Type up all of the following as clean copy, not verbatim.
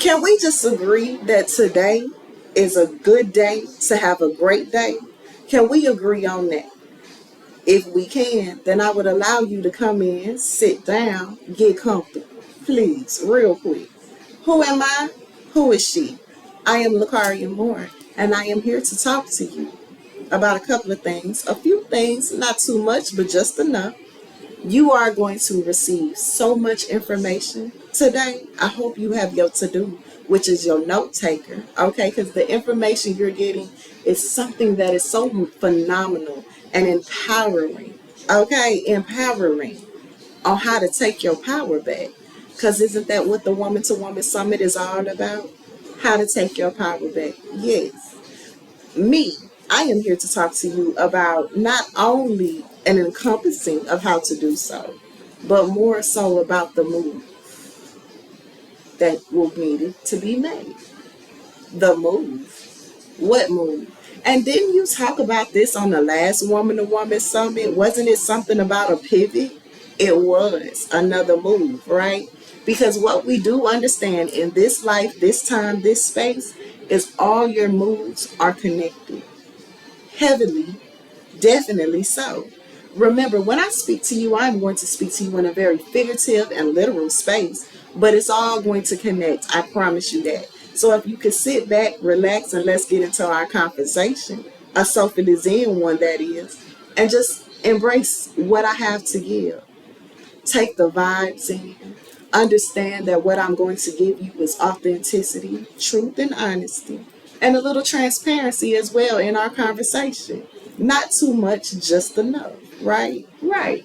Can we just agree that today is a good day to have a great day? Can we agree on that? If we can, then I would allow you to come in, sit down, get comfortable. Please, real quick. Who am I? Who is she? I am Lakaria Moore, and I am here to talk to you about a couple of things. A few things, not too much, but just enough. You are going to receive so much information today. I hope you have your to do, which is your note taker, okay? Because the information you're getting is something that is so phenomenal and empowering, okay? Empowering on how to take your power back. Because isn't that what the Woman to Woman Summit is all about? How to take your power back. Yes. Me, I am here to talk to you about not only an encompassing of how to do so, but more so about the move that will need to be made. The move. What move? And didn't you talk about this on the last Woman to Woman Summit? Wasn't it something about a pivot? It was another move, right? Because what we do understand in this life, this time, this space, is all your moves are connected. Heavily, definitely so. Remember, when I speak to you, I'm going to speak to you in a very figurative and literal space, but it's all going to connect. I promise you that. So if you can sit back, relax, and let's get into our conversation, a Sophie Zen one that is, and just embrace what I have to give. Take the vibes in. Understand that what I'm going to give you is authenticity, truth, and honesty, and a little transparency as well in our conversation. Not too much, just enough, right? Right.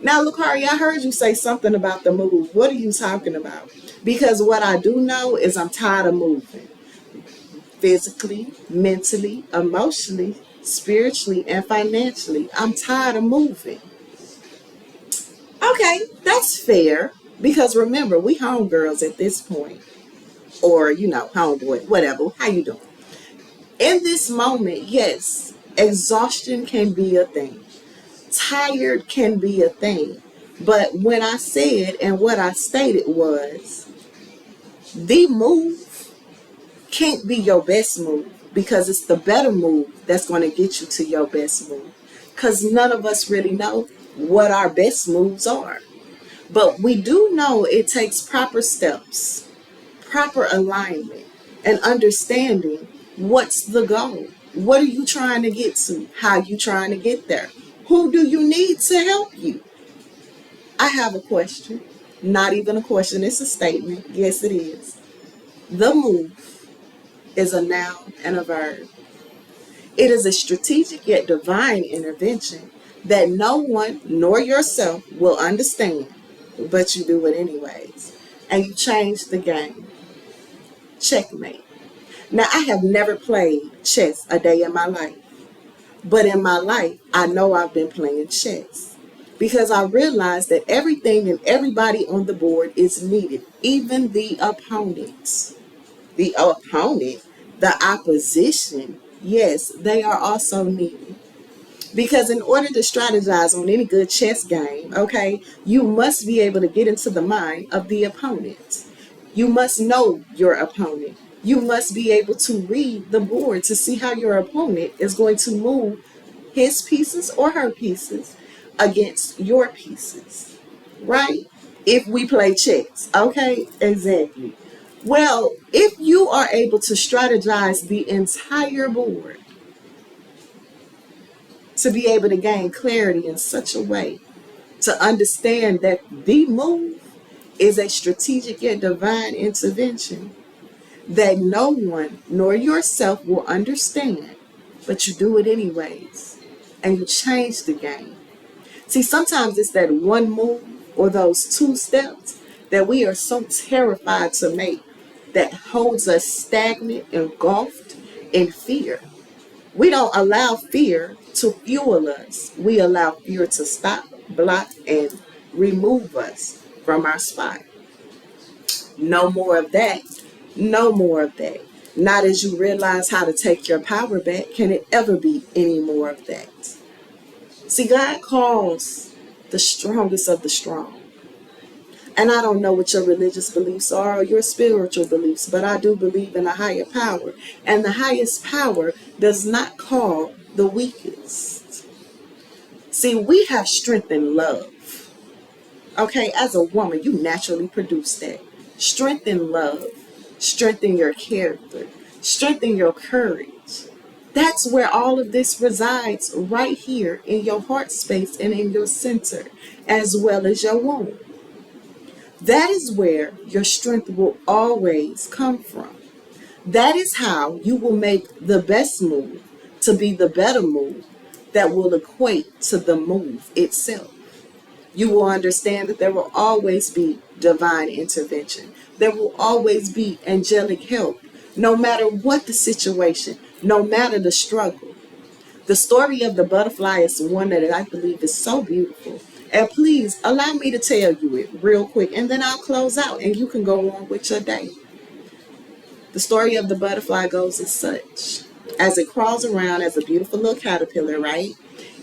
Now, look, Hari, I heard you say something about the move. What are you talking about? Because what I do know is I'm tired of moving physically, mentally, emotionally, spiritually, and financially. I'm tired of moving. Okay, that's fair. Because remember, we homegirls at this point, or homeboy, whatever. How you doing? In this moment, yes, exhaustion can be a thing. Tired can be a thing. But when I said and what I stated was the move can't be your best move because it's the better move that's going to get you to your best move. Because none of us really know what our best moves are. But we do know it takes proper steps, proper alignment, and understanding what's the goal. What are you trying to get to? How are you trying to get there? Who do you need to help you? I have a question. Not even a question, it's a statement. Yes, it is. The move is a noun and a verb. It is a strategic yet divine intervention that no one nor yourself will understand, but you do it anyways. And you change the game. Checkmate. Now, I have never played chess a day in my life. But in my life, I know I've been playing chess. Because I realize that everything and everybody on the board is needed. Even the opponents. The opponent, the opposition, yes, they are also needed. Because in order to strategize on any good chess game, okay, you must be able to get into the mind of the opponent. You must know your opponent. You must be able to read the board to see how your opponent is going to move his pieces or her pieces against your pieces, right? If we play chess, okay, exactly. Well, if you are able to strategize the entire board, to be able to gain clarity in such a way to understand that the move is a strategic and divine intervention that no one nor yourself will understand, but you do it anyways and you change the game. See, sometimes it's that one move or those two steps that we are so terrified to make that holds us stagnant, engulfed in fear. We don't allow fear to fuel us. We allow fear to stop, block, and remove us from our spot. No more of that. No more of that. Not as you realize how to take your power back, can it ever be any more of that. See, God calls the strongest of the strong. And I don't know what your religious beliefs are or your spiritual beliefs, but I do believe in a higher power. And the highest power does not call the weakest. See, we have strength in love. Okay, as a woman, you naturally produce that. Strength in love, strengthen your character, strengthen your courage. That's where all of this resides, right here in your heart space and in your center, as well as your womb. That is where your strength will always come from. That is how you will make the best move to be the better move that will equate to the move itself. You will understand that there will always be divine intervention. There will always be angelic help, no matter what the situation, no matter the struggle. The story of the butterfly is one that I believe is so beautiful. And please allow me to tell you it real quick, and then I'll close out and you can go on with your day. The story of the butterfly goes as such. As it crawls around as a beautiful little caterpillar, right?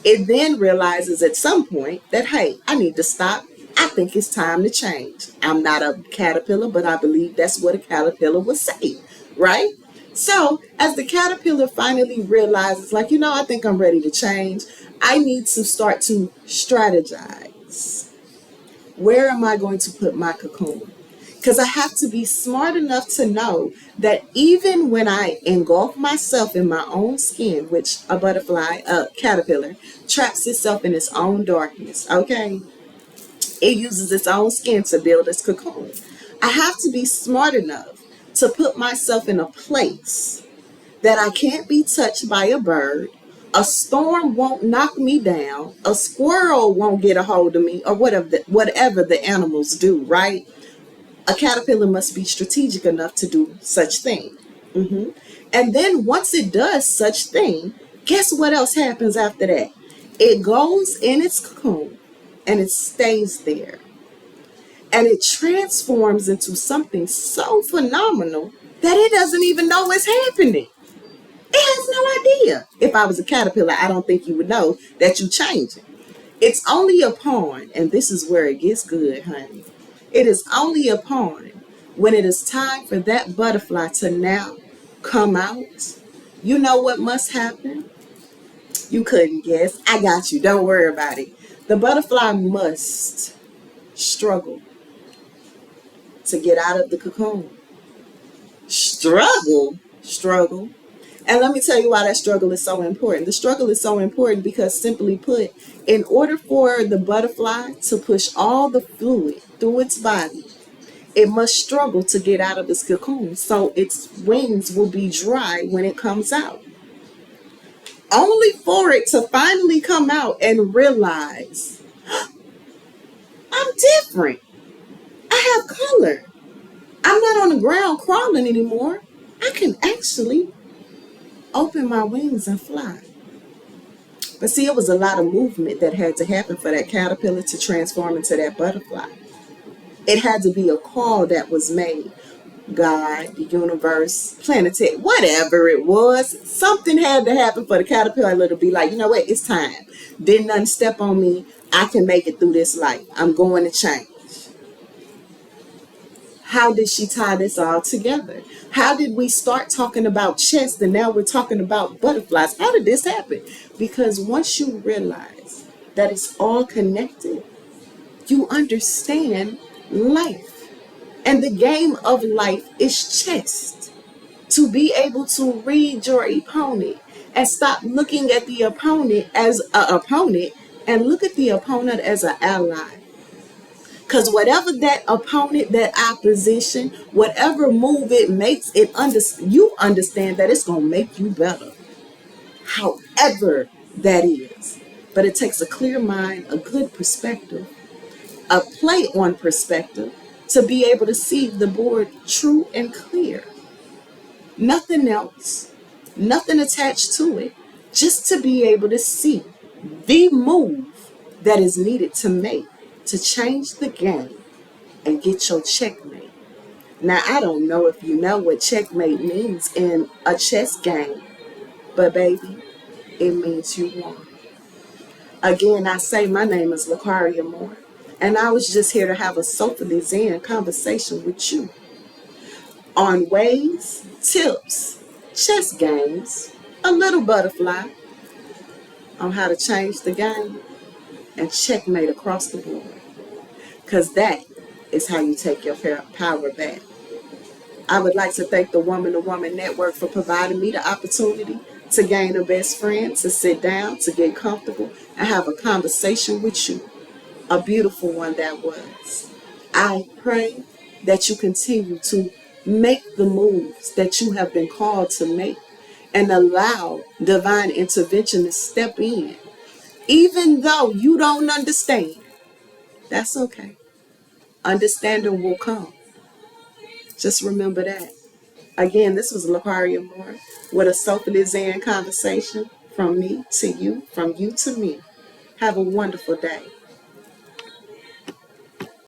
It then realizes at some point that, hey, I need to stop. I think it's time to change. I'm not a caterpillar, but I believe that's what a caterpillar would say, right? So as the caterpillar finally realizes, like, I think I'm ready to change. I need to start to strategize. Where am I going to put my cocoon? Because I have to be smart enough to know that even when I engulf myself in my own skin, which a caterpillar, traps itself in its own darkness, okay? It uses its own skin to build its cocoon. I have to be smart enough to put myself in a place that I can't be touched by a bird, a storm won't knock me down, a squirrel won't get a hold of me, or whatever the animals do, right? A caterpillar must be strategic enough to do such thing. And then once it does such thing, guess what else happens after that? It goes in its cocoon and it stays there. And it transforms into something so phenomenal that it doesn't even know what's happening. It has no idea. If I was a caterpillar, I don't think you would know that you're changing. It's only upon, and this is where it gets good, honey. It is only upon when it is time for that butterfly to now come out. You know what must happen? You couldn't guess. I got you. Don't worry about it. The butterfly must struggle to get out of the cocoon. Struggle. And let me tell you why that struggle is so important. The struggle is so important because, simply put, in order for the butterfly to push all the fluid through its body, it must struggle to get out of its cocoon. So its wings will be dry when it comes out. Only for it to finally come out and realize, I'm different. I have color. I'm not on the ground crawling anymore. I can actually open my wings and fly. But see, it was a lot of movement that had to happen for that caterpillar to transform into that butterfly. It had to be a call that was made. God, the universe, planetary, whatever it was, something had to happen for the caterpillar to be like, you know what, it's time. Didn't nothing step on me. I can make it through this life. I'm going to change. How did she tie this all together? How did we start talking about chess and now we're talking about butterflies? How did this happen? Because once you realize that it's all connected, you understand life. And the game of life is chess. To be able to read your opponent and stop looking at the opponent as an opponent and look at the opponent as an ally. Because whatever that opponent, that opposition, whatever move it makes, you understand that it's going to make you better. However that is. But it takes a clear mind, a good perspective, a play on perspective to be able to see the board true and clear. Nothing else, nothing attached to it, just to be able to see the move that is needed to make to change the game and get your checkmate. Now, I don't know if you know what checkmate means in a chess game, but baby, it means you won. Again, I say my name is Lacaria Moore, And I was just here to have a soulfully zen conversation with you on ways, tips, chess games, a little butterfly on how to change the game and checkmate across the board. Because that is how you take your power back. I would like to thank the Woman to Woman Network for providing me the opportunity to gain a best friend, to sit down, to get comfortable, and have a conversation with you. A beautiful one that was. I pray that you continue to make the moves that you have been called to make and allow divine intervention to step in. Even though you don't understand, that's okay. Understanding will come. Just remember that. Again, this was Laparia Moore with a soulfully zen conversation from me to you, from you to me. Have a wonderful day.